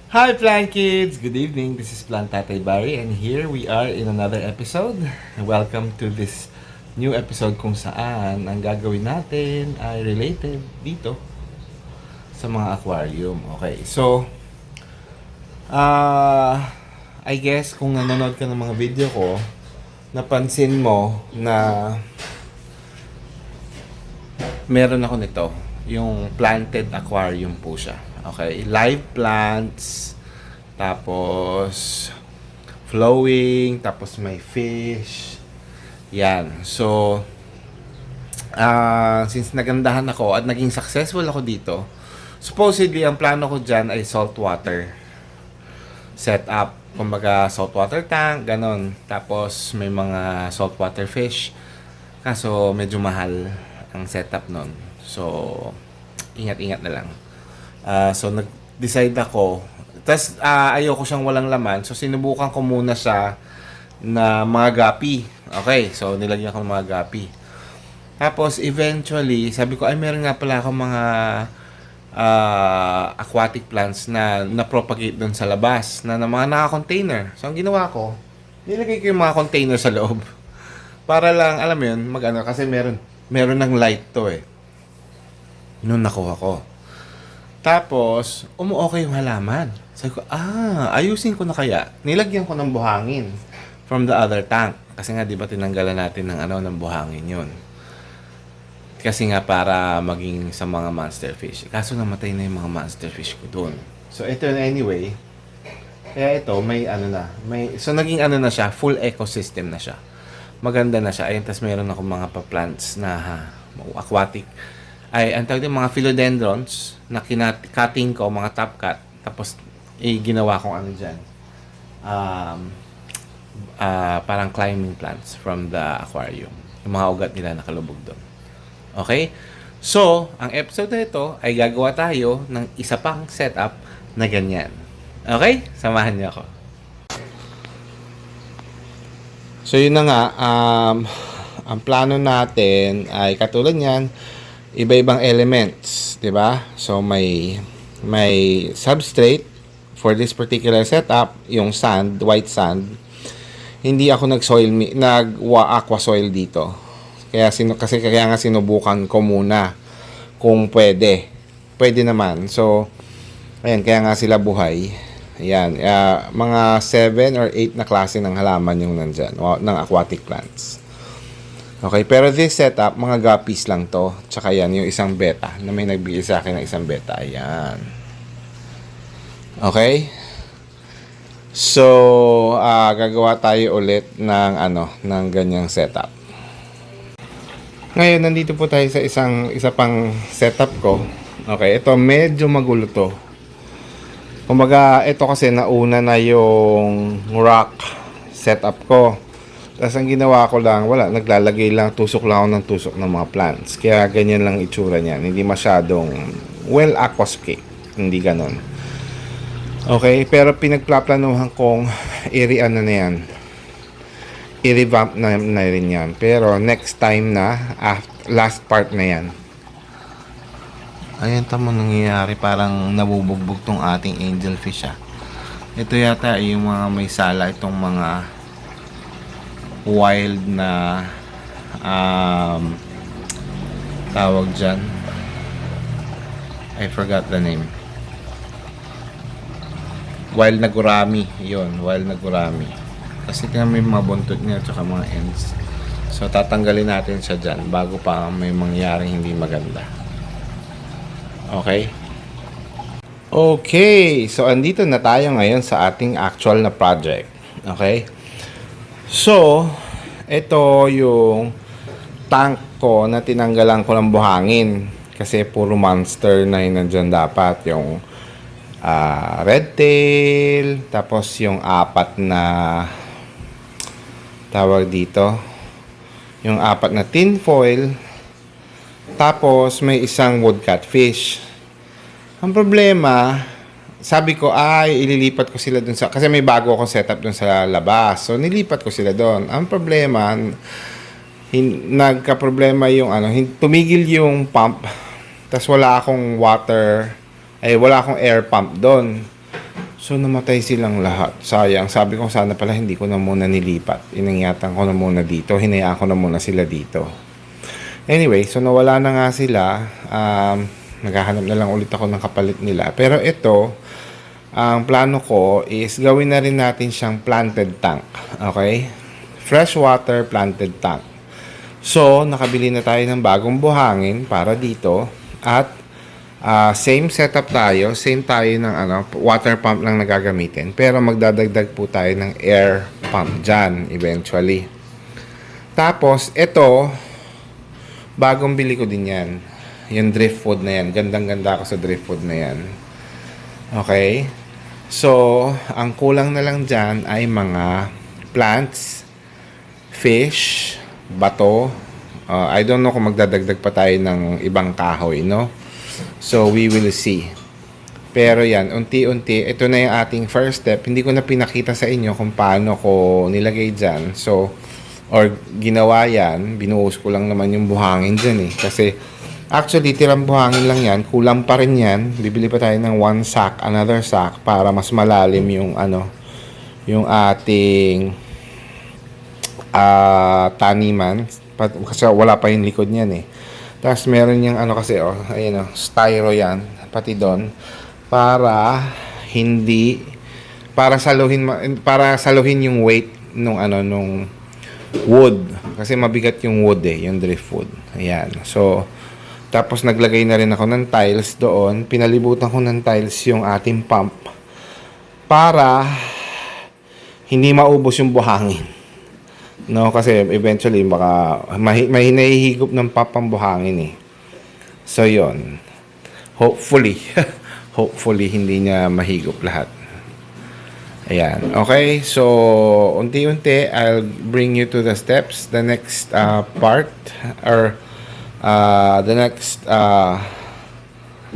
Hi Plant Kids! Good evening. This is Plant Tatay Barry and here we are in another episode. Welcome to this new episode kung saan ang gagawin natin ay related dito sa mga aquarium. Okay, so I guess kung nanonood ka ng mga video ko, napansin mo na meron ako nito, yung planted aquarium po siya. Okay, live plants, tapos flowing, tapos may fish. Yan. So, since nagandahan ako at naging successful ako dito, supposedly ang plano ko dyan ay saltwater setup. Kumbaga saltwater tank, ganon. Tapos may mga saltwater fish. Kaso medyo mahal ang setup nun. So, ingat-ingat na lang. So, nag-decide ako. Tapos, ayoko siyang walang laman. So, sinubukan ko muna siya na mga gapi. Okay, so, nilagyan ko ng mga gapi. Tapos, eventually, sabi ko, ay, meron nga pala akong mga aquatic plants na na-propagate doon sa labas, na mga naka-container. So, ang ginawa ko, nilagay ko yung mga container sa loob. Para lang, alam mo yun, mag-ano, kasi meron ng light to eh. Noon nakuha ko. Tapos, umuokay yung halaman. Sabi ko, ayusin ko na kaya. Nilagyan ko ng buhangin from the other tank. Kasi nga, di ba, tinanggalan natin ng buhangin yun. Kasi nga, para maging sa mga monster fish. Kaso namatay na yung mga monster fish ko dun. So, ito anyway. Kaya ito, so, naging na siya, full ecosystem na siya. Maganda na siya. Ayun, tas meron ako mga pa-plants na aquatic. Ang tawag din mga philodendrons na cutting ko, mga top cut. Tapos, ginawa kong dyan. Parang climbing plants from the aquarium. Yung mga ugat nila nakalubog doon. Okay? So, ang episode na ito ay gagawa tayo ng isa pang setup na ganyan. Okay? Samahan niyo ako. So, yun na nga. Ang plano natin ay katulad niyan, iba-ibang elements, 'di ba? So may substrate for this particular setup, yung sand, white sand. Hindi ako aqua soil dito. Kaya nga sinubukan ko muna kung pwede. Pwede naman. So ayan, kaya nga sila buhay. Ayan, mga 7 or 8 na klase ng halaman yung nandyan, ng aquatic plants. Okay, pero this setup, mga guppies lang to. Tsaka yan, yung isang beta, na may nagbigay sa akin ng isang beta. Ayan. Okay? So, gagawa tayo ulit ng ganyang setup. Ngayon, nandito po tayo sa isa pang setup ko. Okay, ito medyo magulo to. Kumbaga, ito kasi nauna na yung rock setup ko. Tapos ang ginawa ko lang, naglalagay lang, tusok lang ako ng tusok ng mga plants. Kaya ganyan lang itsura niyan. Hindi masyadong aquascape. Hindi ganon. Okay, pero pinagplaplanuhan kong i-revamp na rin yan. Pero next time na, last part na yan. Ayan, tamo nangyayari. Parang nabubugbog tong ating angelfish Ito yata yung mga may sala, itong mga wild na tawag dyan, I forgot the name. Wild na gurami. Yun, wild na gurami. Kasi tingnan may mga buntot niya at mga ends. So tatanggalin natin siya dyan bago pa may mangyaring hindi maganda. Okay? Okay, so andito na tayo ngayon sa ating actual na project. Okay? So, ito yung tank ko na tinanggalan ko ng buhangin. Kasi puro monster na yun nandyan dapat. Yung red tail, tapos yung 4 na tawag dito. Yung 4 na tin foil. Tapos may isang wood catfish. Ang problema, sabi ko, ililipat ko sila dun kasi may bago akong setup dun sa labas. So, nilipat ko sila dun. Ang problema, nagka-problema yung tumigil yung pump. Tapos wala akong air pump dun. So, namatay silang lahat. Sayang. Sabi ko, sana pala hindi ko na muna nilipat. Inangyatan ko na muna dito. Hinayaan ko na muna sila dito. Anyway, so nawala na nga sila. Naghahanap na lang ulit ako ng kapalit nila. Pero ito, ang plano ko is gawin na rin natin siyang planted tank. Okay? Freshwater planted tank. So, nakabili na tayo ng bagong buhangin para dito. At same setup tayo, same tayo ng water pump lang nagagamitin. Pero magdadagdag po tayo ng air pump dyan eventually. Tapos, ito, bagong bili ko din yan. Yung driftwood na yan. Gandang-ganda ako sa driftwood na yan. Okay? So, ang kulang na lang dyan ay mga plants, fish, bato. I don't know kung magdadagdag pa tayo ng ibang kahoy, no? So, we will see. Pero yan, unti-unti, ito na yung ating first step. Hindi ko na pinakita sa inyo kung paano ko nilagay dyan. So, or ginawa yan, binuhos ko lang naman yung buhangin dyan eh. Kasi, actually, tirang buhangin lang yan. Kulang pa rin yan. Bibili pa tayo ng one sack, another sack, para mas malalim yung yung ating taniman. Kasi wala pa yung likod niyan eh. Tapos meron yung kasi ayun styro yan pati doon para hindi para saluhin yung weight nung wood kasi mabigat yung wood yung driftwood. Ayan. So tapos naglagay na rin ako ng tiles doon. Pinalibutan ko ng tiles yung ating pump para hindi maubos yung buhangin. No, kasi eventually baka may nahihigop ng papambuhangin eh. So yon. Hopefully hopefully hindi niya mahigop lahat. Ayan. Okay, so unti-unti I'll bring you to the steps. The next part or the next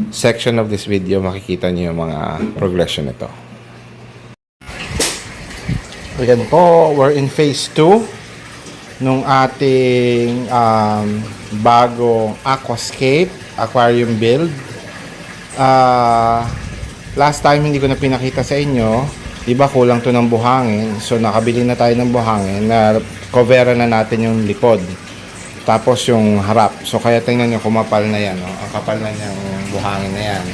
section of this video, makikita niyo yung mga progression nito. Ayan po, we're in phase 2 nung ating bagong aquascape aquarium build. Last time hindi ko na pinakita sa inyo, diba kulang to ng buhangin, so nakabili na tayo ng buhangin na coveran na natin yung likod tapos yung harap. So kaya tingnan nyo, kumapal na yan, ang kapal na yung buhangin na yan.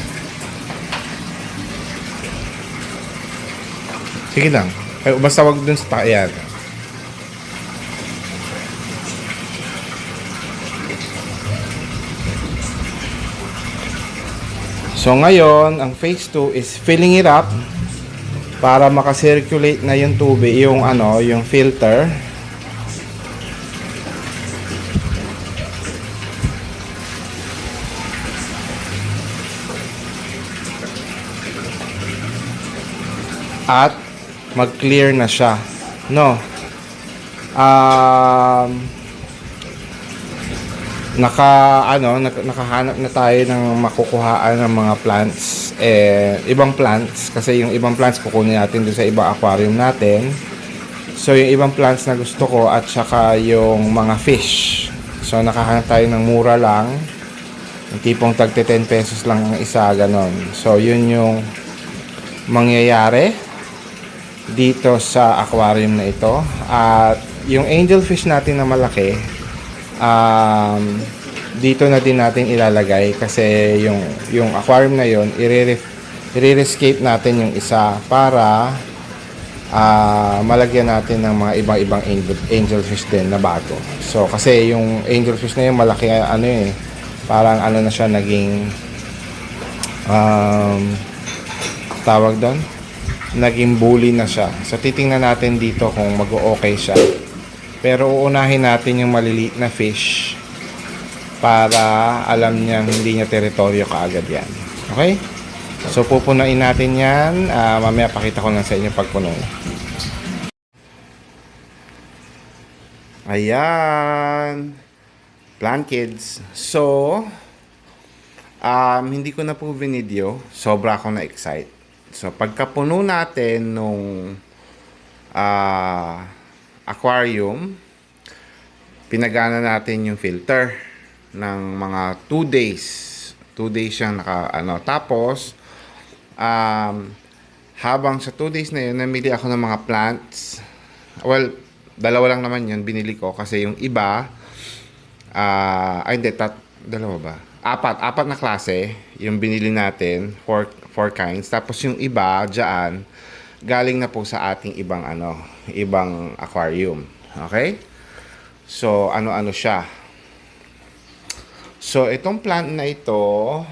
Sige lang, basta wag dun sa tayan. So ngayon, ang phase 2 is filling it up para makacirculate na yung tubig, yung yung filter. At mag-clear na siya. No. Nakahanap na tayo ng makukuhaan ng mga plants, ibang plants, kasi yung ibang plants kukunin natin doon sa ibang aquarium natin. So yung ibang plants na gusto ko at saka yung mga fish, so nakahanap tayo ng mura lang, yung tipong tagte 10 pesos lang ang isa, ganon. So yun yung mangyayari dito sa aquarium na ito. At yung angelfish natin na malaki, dito na din natin ilalagay kasi yung aquarium na yon i-rescape natin yung isa para malagyan natin ng mga ibang angelfish din na bago. So kasi yung angelfish na yun malaki, parang na siya naging tawag doon, naging bully na siya. So titingnan natin dito kung mag-o-okay siya. Pero uunahin natin yung maliliit na fish para alam niyang hindi niya teritoryo kaagad yan. Okay? So pupunuin natin yan. Mamaya pakita ko lang sa inyo pagpuno. Ayan. Plant kids. So, hindi ko na po video. Sobra ako na-excite. So pagkapuno natin nung aquarium, pinagana natin yung filter ng mga 2 days. 2 days siyang tapos Habang sa 2 days na yun, namili ako ng mga plants. Well, dalawa lang naman yun binili ko kasi yung iba, hindi, dalawa ba? Apat na klase yung binili natin, four kinds. Tapos yung iba dyan, galing na po sa ating ibang aquarium. Okay? So, ano-ano siya. So, itong plant na ito,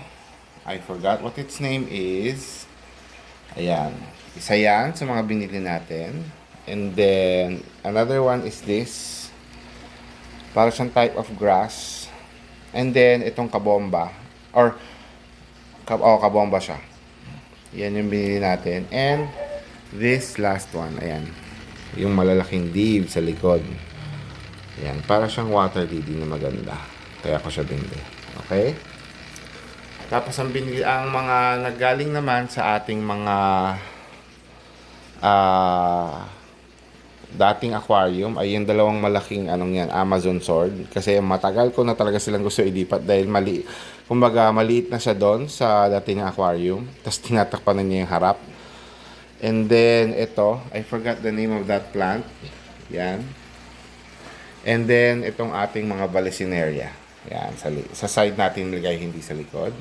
I forgot what its name is. Ayan. Isa yan sa mga binili natin. And then, another one is this. Para siyang type of grass. And then, itong kabomba. Kabomba siya. Yan yung binili natin. And, this last one. Ayan. Yung malalaking leaf sa likod. Ayan. Para siyang water lily na maganda. Kaya ko siya binili. Okay? Tapos ang mga naggaling naman sa ating mga dating aquarium ay yung dalawang malaking Amazon sword, kasi matagal ko na talaga silang gusto ilipat dahil maliit na siya doon sa dating aquarium, tapos tinatakpan na niya yung harap. And then ito, I forgot the name of that plant. Yan. And then itong ating mga Vallisneria. Yan, sa side natin nilagay, hindi sa likod.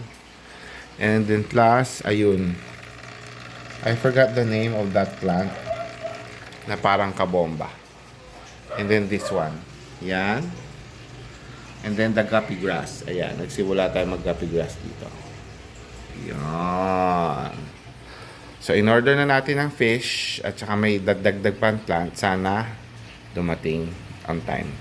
And then plus, ayun. I forgot the name of that plant na parang kabomba. And then this one. Yan. And then the guppy grass. Ayan, nagsimula tayo mag-guppy grass dito. Yan. So, in order na natin ang fish at saka may dagdag plant, sana dumating on time.